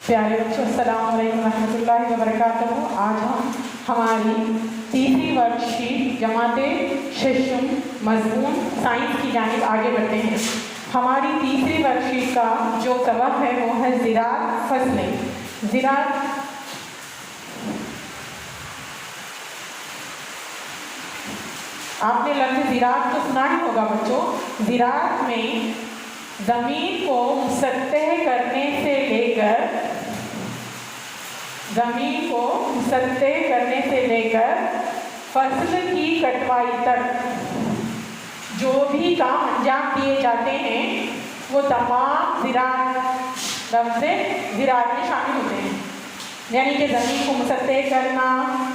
प्यारे बच्चों, अस्सलाम वालेकुम रहमतुल्लाहि व बरकातहू। आज हम हमारी तीसरी वर्कशीट जमाते शशुम मज़मून साइंस की जानिब आगे बढ़ते हैं। हमारी तीसरी वर्कशीट का जो सबक है वो है ज़िराअत फसलें। ज़िराअत आपने लफ्ज़ ज़िराअत तो सुना ही होगा बच्चों। ज़िराअत में ज़मीन को मुसत्तह करने से लेकर फसल की कटवाई तक जो भी काम अंजाम दिए जाते हैं वो तमाम ज़िराअत में शामिल होते हैं। यानी कि ज़मीन को मुसत्तह करना,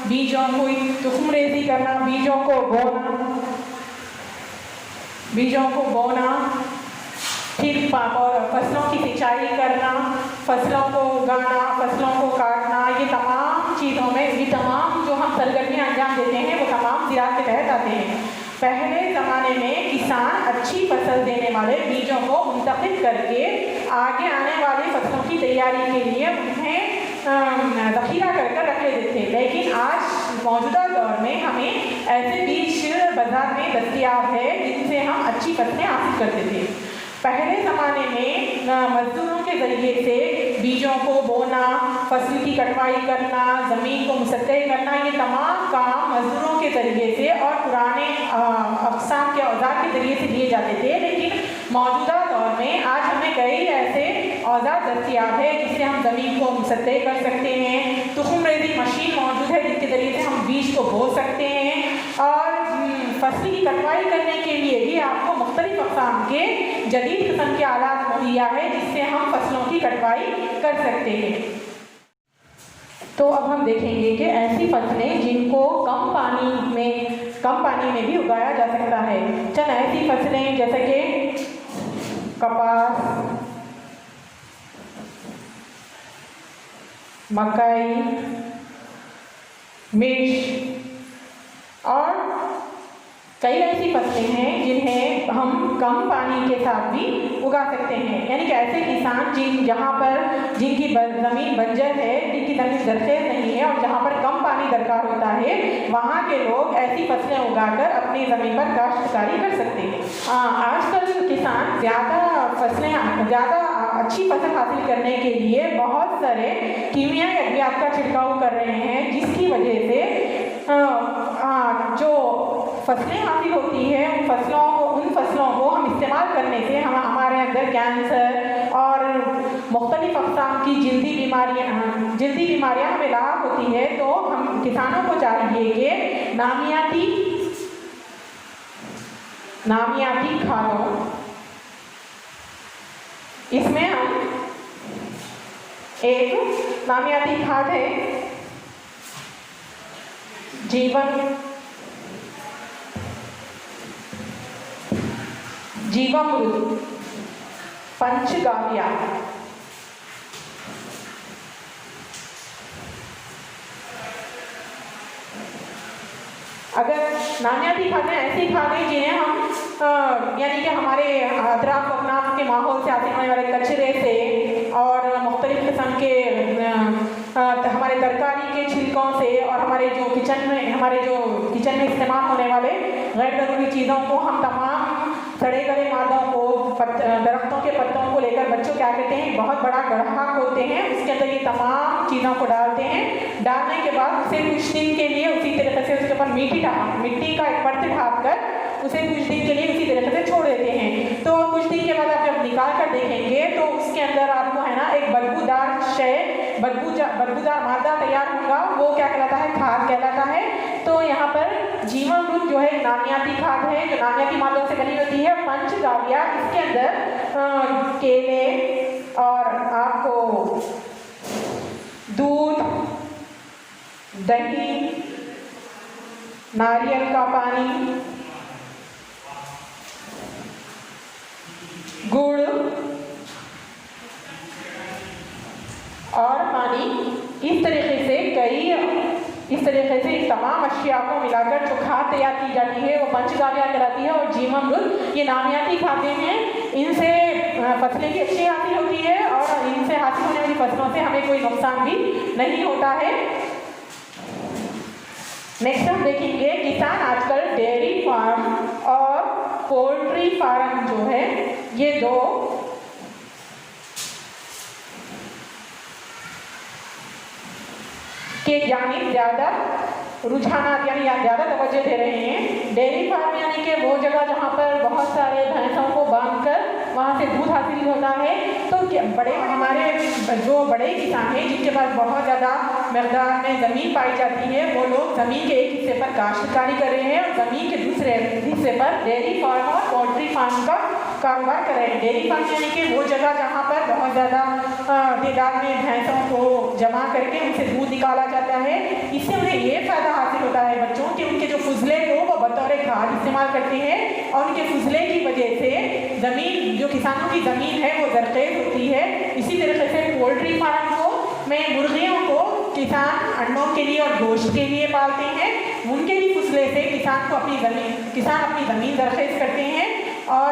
बीजों को तुख़्म रेज़ी करना, बीजों को बोना, फिर फसलों की सिंचाई करना, फसलों को उगाना, फसलों को काटना, ये तमाम चीज़ों में ये तमाम जो हम सरगर्मियाँ अंजाम देते हैं वो तमाम ज़िराअत के तहत आते हैं। पहले ज़माने में किसान अच्छी फसल देने वाले बीजों को मुंतखब करके आगे आने वाली फसलों की तैयारी के लिए उन्हें ज़ख़ीरा कर रख लेते थे। लेकिन आज मौजूदा दौर में हमें ऐसे बीज बाज़ार में दस्तयाब है जिनसे हम अच्छी फसलें हासिल करते थे। पहले ज़माने में मज़दूरों के ज़रिए से बीजों को बोना, फसल की कटवाई करना, ज़मीन को मुसत्तह करना, ये तमाम काम मज़दूरों के ज़रिए से और पुराने अक़साम के औज़ार के ज़रिए से दिए जाते थे। लेकिन मौजूदा दौर में आज हमें कई ऐसे औज़ार दस्तयाब है जिससे हम ज़मीन को मुसत्तह कर सकते हैं। तुख़्म रेज़ी मशीन मौजूद है जिसके ज़रिए से हम बीज को बो सकते हैं और फसल की कटवाई करने के लिए भी आपको मुख्तलिफ़ अक़साम के जदीद किस्म के आलात मुहैया है जिससे हम फसलों की कटवाई कर सकते हैं। तो अब हम देखेंगे कि ऐसी फसलें जिनको कम पानी में भी उगाया जा सकता है। चंद ऐसी फसलें जैसे कि कपास, मकई, मिर्च और कई ऐसी फसलें हैं जिन्हें हम कम पानी के साथ भी उगा सकते हैं। यानी कि ऐसे किसान जिनकी ज़मीन बंजर है, जिनकी ज़मीन ज़रख़ेज़ नहीं है और जहाँ पर कम पानी दरकार होता है, वहाँ के लोग ऐसी फसलें उगाकर अपनी ज़मीन पर काश्तकारी कर सकते हैं। आजकल किसान ज़्यादा अच्छी फसल हासिल करने के लिए बहुत सारे कीमियाई अद्वियात का छिड़काव कर रहे हैं, जिसकी वजह से जो फसलें हासिल होती है उन फसलों को हम इस्तेमाल करने से हमारे अंदर कैंसर और मुख्तलिफ़ अक़साम की जल्दी बीमारियाँ हमें लाभ होती है। तो हम किसानों को चाहिए कि नामियाती खादों, इसमें हम एक नामियाती खाद है जीवामृत, पंचगाविया, अगर नामियाती खादें ऐसी खादें जिन्हें हम यानी कि हमारे अतराफ अपनाफ के माहौल से आने वाले कचरे से और मुख्तलिफ़ किस्म के हमारे तरकारी के छिलकों से और हमारे जो किचन में इस्तेमाल होने वाले गैर ज़रूरी चीज़ों को हम तमाम सड़े गले मादों को दरख्तों के पत्तों को लेकर बच्चों क्या कहते हैं, बहुत बड़ा गड्ढा खोदते हैं, उसके अंदर ये तमाम चीज़ों को डालते हैं। डालने के बाद उसे कुछ दिन के लिए उसी तरीके से उसके ऊपर मिट्टी का एक परत ढाँप कर उसे कुछ दिन के लिए उसी तरीके से छोड़ देते हैं। तो कुछ दिन के बाद आप जब निकाल कर देखेंगे तो उसके अंदर आपको है ना एक बदबूदार मादा तैयार होगा, वो क्या कहलाता है, खाद कहलाता है। तो यहाँ पर जीवामृत जो है नामियाती खाद है जो नामियाती मादों से बनी होती है। पंचगाविया, इसके अंदर केले और आपको दूध, दही, नारियल का पानी, गुड़ और पानी, इस तरीके से तमाम अशिया को मिलाकर जो खाद तैयार की जाती है वो पंचगाविया कहलाती है। और जीवामृत ये नामियाती खादें हैं, इनसे फसलें भी अच्छी हासिल होती है और इनसे हासिल होने वाली फसलों से हमें कोई नुकसान भी नहीं होता है। नेक्स्ट हम देखेंगे किसान आजकल डेयरी फार्म और पोल्ट्री फार्म जो है ये दो के जानिब ज़्यादा रुझानात यानी ज़्यादा तवज्जो दे रहे हैं। डेयरी फार्म यानी कि वो जगह जहाँ पर बहुत सारे भैंसों को बांधकर वहाँ से दूध हासिल होता है। तो बड़े हमारे जो बड़े किसान हैं जिनके पास बहुत ज़्यादा मकदार में ज़मीन पाई जाती है, वो लोग ज़मीन के एक हिस्से पर काश्तकारी कर रहे हैं और ज़मीन के दूसरे हिस्से पर डेयरी फार्म और पोल्ट्री फार्म का कारोबार कर रहे हैं। डेयरी फार्म यानी कि वो जगह जहाँ पर बहुत ज़्यादा तादाद में भैंसों को जमा करके उनसे दूध निकाला जाता है। इससे उन्हें ये फ़ायदा हासिल होता है बच्चों कि उनके जो फुजले को वो बतौर खाद इस्तेमाल करते हैं और उनके फुजले की वजह से ज़मीन जो किसानों की ज़मीन है वो ज़रख़ेज़ होती है। इसी तरीके से पोल्ट्री फार्म को में मुर्गियों को किसान अंडों के लिए और गोश्त के लिए पालते हैं। उनके भी फुजले से किसान अपनी ज़मीन ज़रख़ेज़ करते हैं और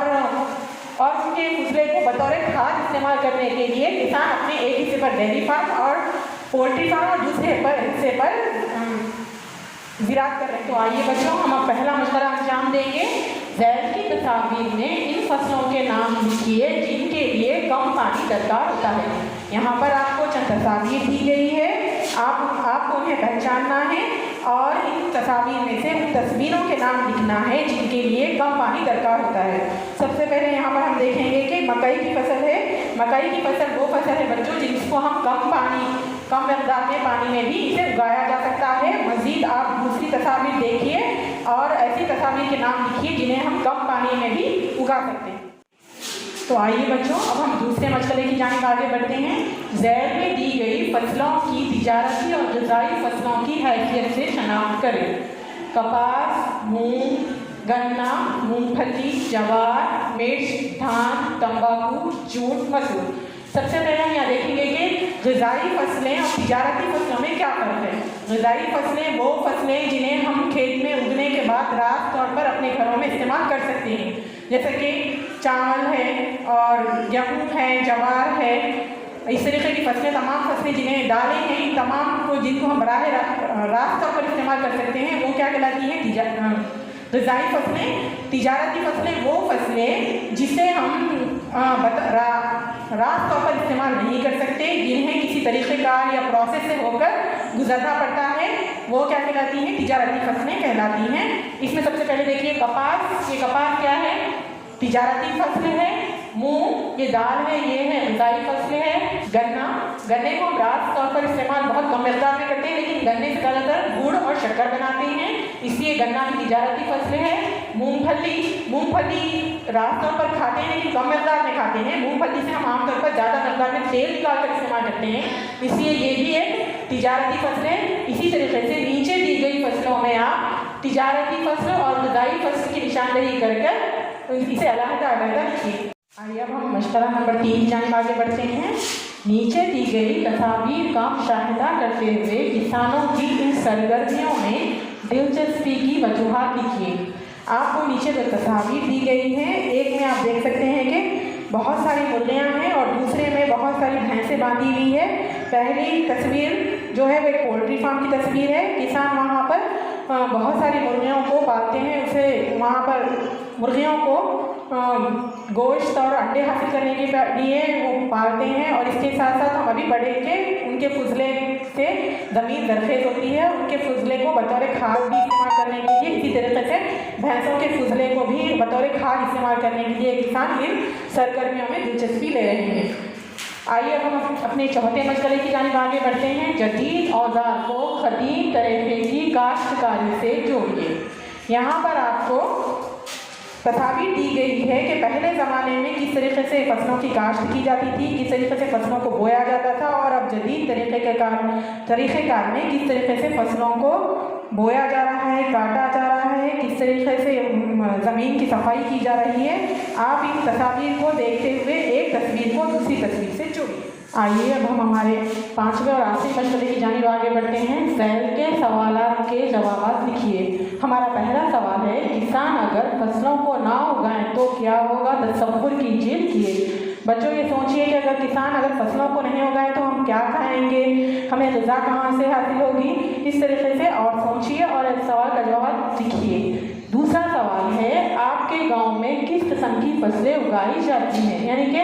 उनके फुजले को बतौर खाद इस्तेमाल करने के लिए किसान अपने एक हिस्से पर डेयरी फार्म और पोल्ट्री फार्म और दूसरे हिस्से पर ज़राअत कर रहे हैं। तो आइए बच्चों हम अब पहला मशवरा अंजाम देंगे। ज़ैल की तस्वीर में इन फसलों के नाम लिखिए जिनके लिए कम पानी दरकार होता है। यहाँ पर आपको चंद तस्वीर दी गई है, आपको उन्हें पहचानना है और इन तस्वीर में से उन तस्वीरों के नाम लिखना है जिनके लिए कम पानी दरकार होता है। सबसे पहले यहाँ पर हम देखेंगे कि मकई की फसल है। मकई की फसल वो फसल है बच्चों जिसको हम कम मकदार में पानी में भी इसे उगाया जा सकता है। मज़ीद आप दूसरी तस्वीर देखिए और ऐसी तस्वीर के नाम लिखिए जिन्हें हम कम पानी में भी उगा सकते हैं। तो आइए बच्चों अब हम दूसरे मसले की जानिब आगे बढ़ते हैं। ज़ैल में दी गई फसलों की तिजारती और ग़िज़ाई फसलों की हैसियत से शनाख्त करें। कपास, मूंग, गन्ना, मूंगफली, जवार, मिर्च, धान, तंबाकू, जूट, मसूर। सबसे पहले हम यहाँ देखेंगे कि ग़िज़ाई फसलें और तिजारती फसलों में क्या फ़र्क है। ग़िज़ाई फसलें वो फसलें जिन्हें हम खेत में उगने के बाद रात तौर पर अपने घरों में इस्तेमाल कर सकते हैं, जैसे कि चावल है और गेहूँ है, जवार है। इस तरीके की फसलें, तमाम फसलें जिन्हें दालें हैं, इन तमाम को जिनको हम रात तौर पर इस्तेमाल कर सकते हैं वो क्या कहलाती हैं ग़िज़ाई फसलें। तिजारती फसलें वो फसलें जिसे हम रात तौर पर इस्तेमाल नहीं कर सकते, जिन्हें किसी तरीक़ेकार या प्रोसेस से होकर गुजरना पड़ता है, वो क्या कहलाती हैं तिजारती फसलें कहलाती हैं। इसमें सबसे पहले देखिए कपास। ये कपास क्या है? तिजारती फसल है। मूंग ये दाल है, ये है ग़िज़ाई फसलें है। गन्ने को हम रात तौर पर इस्तेमाल बहुत कम मकदार में करते हैं, लेकिन गन्ने से ज़्यादातर गुड़ और शक्कर बनाते हैं, इसलिए गन्ना भी तिजारती फसलें है। मूंगफली रात तौर पर खाते हैं लेकिन कम मकदार में खाते हैं। मूंगफली से हम आमतौर पर ज़्यादा मकदार में तेल निकाल कर इस्तेमाल करते हैं, इसलिए ये भी एक तिजारती फसलें। इसी तरीके से नीचे दी गई फसलों में आप तिजारती फसल और ग़िज़ाई फसल की निशानदेही कर इसे अलग-अलग लिखिए। आइए अब हम मशवरा नंबर 3 की जानिब आगे बढ़ते हैं। नीचे दी गई तस्वीर का मुशाहिदा करते हुए किसानों की इन सरगर्मियों में दिलचस्पी की वजूहात लिखिए। आपको नीचे जो तस्वीर दी गई है, एक में आप देख सकते हैं कि बहुत सारी मुर्गियाँ हैं और दूसरे में बहुत सारी भैंसें बांधी हुई है। पहली तस्वीर जो है वो एक पोल्ट्री फार्म की तस्वीर है। किसान वहाँ पर बहुत सारी मुर्गियों को पालते हैं, उसे वहाँ पर मुर्गियों को गोश्त और अंडे हासिल करने के लिए वो पालते हैं। और इसके साथ साथ हम अभी बढ़े के उनके फुजले से ज़मीन ज़रख़ेज़ होती है, उनके फुजले को बतौर खाद भी इस्तेमाल करने के लिए, इसी तरीके से भैंसों के फुजले को भी बतौर खाद इस्तेमाल करने के लिए किसान इन सरगर्मियों में दिलचस्पी ले रहे हैं। आइए अब हम अपने चौथे मसले की जानिब आगे बढ़ते हैं। जदीद औजार को क़दीम तरीक़े की काश्तकारी से जोड़िए। यहाँ पर आपको तस्वीर दी गई है कि पहले ज़माने में किस तरीके से फसलों की काश्त की जाती थी, किस तरीके से फसलों को बोया जाता था, और अब जदीद तरीक़ेकार में किस तरीके से फसलों को बोया जा रहा है, काटा जा रहा है, किस तरीके से ज़मीन की सफाई की जा रही है। आप इन तस्वीर को देखते हुए एक तस्वीर को दूसरी तस्वीर से जोड़िए। आइए अब हम हमारे 5वें और आखिरी मसले की जानिब आगे बढ़ते हैं। ज़ैल के सवालात के जवाब लिखिए। हमारा पहला सवाल है, किसान अगर फसलों को ना उगाएं तो क्या होगा? तसव्वुर कीजिए। बच्चों ये सोचिए कि अगर किसान अगर फसलों को नहीं उगाए तो हम क्या खाएंगे, हमें ग़िज़ा कहाँ से हासिल होगी। इस तरीके से और सोचिए और इस सवाल का जवाब लिखिए। दूसरा सवाल है, आपके गांव में किस किस्म की फसलें उगाई जाती हैं, यानी कि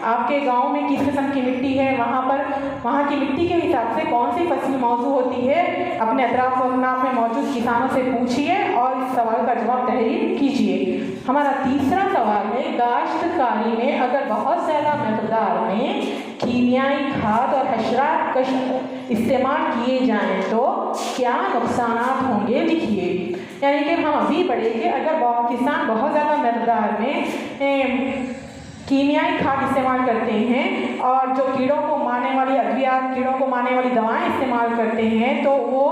आपके गांव में किस किस्म की मिट्टी है, वहाँ की मिट्टी के हिसाब से कौन सी फसल मौजूद होती है। अपने अतराफ अवनाफ में मौजूद किसानों से पूछिए और इस सवाल का जवाब तहरीर कीजिए। हमारा तीसरा सवाल है, काश्तकारी में अगर बहुत ज़्यादा मकदार में कीमियाई खाद और हशरात का इस्तेमाल किए जाएँ तो क्या नुकसान होंगे, लिखिए। यानी कि हम अभी पढ़ेंगे, अगर किसान बहुत ज़्यादा मकदार में कीमियाई खाद इस्तेमाल करते हैं और जो कीड़ों को मारने वाली अद्वियात, कीड़ों को मारने वाली दवाएं इस्तेमाल करते हैं तो वो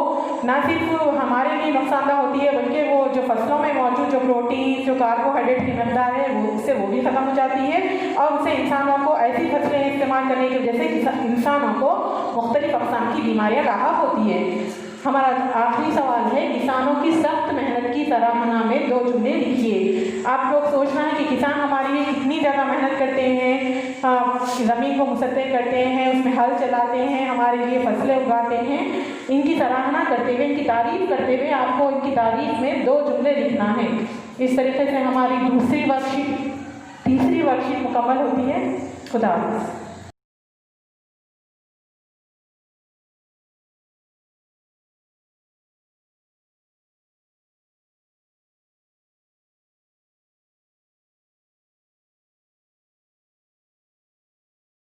ना सिर्फ हमारे लिए नुकसानदा होती है बल्कि वो जो फसलों में मौजूद जो प्रोटीन, जो कार्बोहाइड्रेट की मकदार है वो उससे वो भी ख़त्म हो जाती है और उससे इंसानों को ऐसी फसलें इस्तेमाल करने की वजह से इंसानों को मुख्तलिफ अक़साम की बीमारियाँ लाहक होती है। हमारा आखिरी सवाल है, किसानों की सख्त मेहनत की सराहना में 2 जुमले लिखिए। आप लोग सोचना है कि किसान हमारे लिए कितनी ज़्यादा मेहनत करते हैं, ज़मीन को मुसद्दे करते हैं, उसमें हल चलाते हैं, हमारे लिए फसलें उगाते हैं। इनकी सराहना करते हुए, इनकी तारीफ़ करते हुए आपको इनकी तारीफ़ में 2 जुमले लिखना है। इस तरीके से हमारी तीसरी वर्कशीट मुकम्मल होती है। खुदा हाफ़िज़।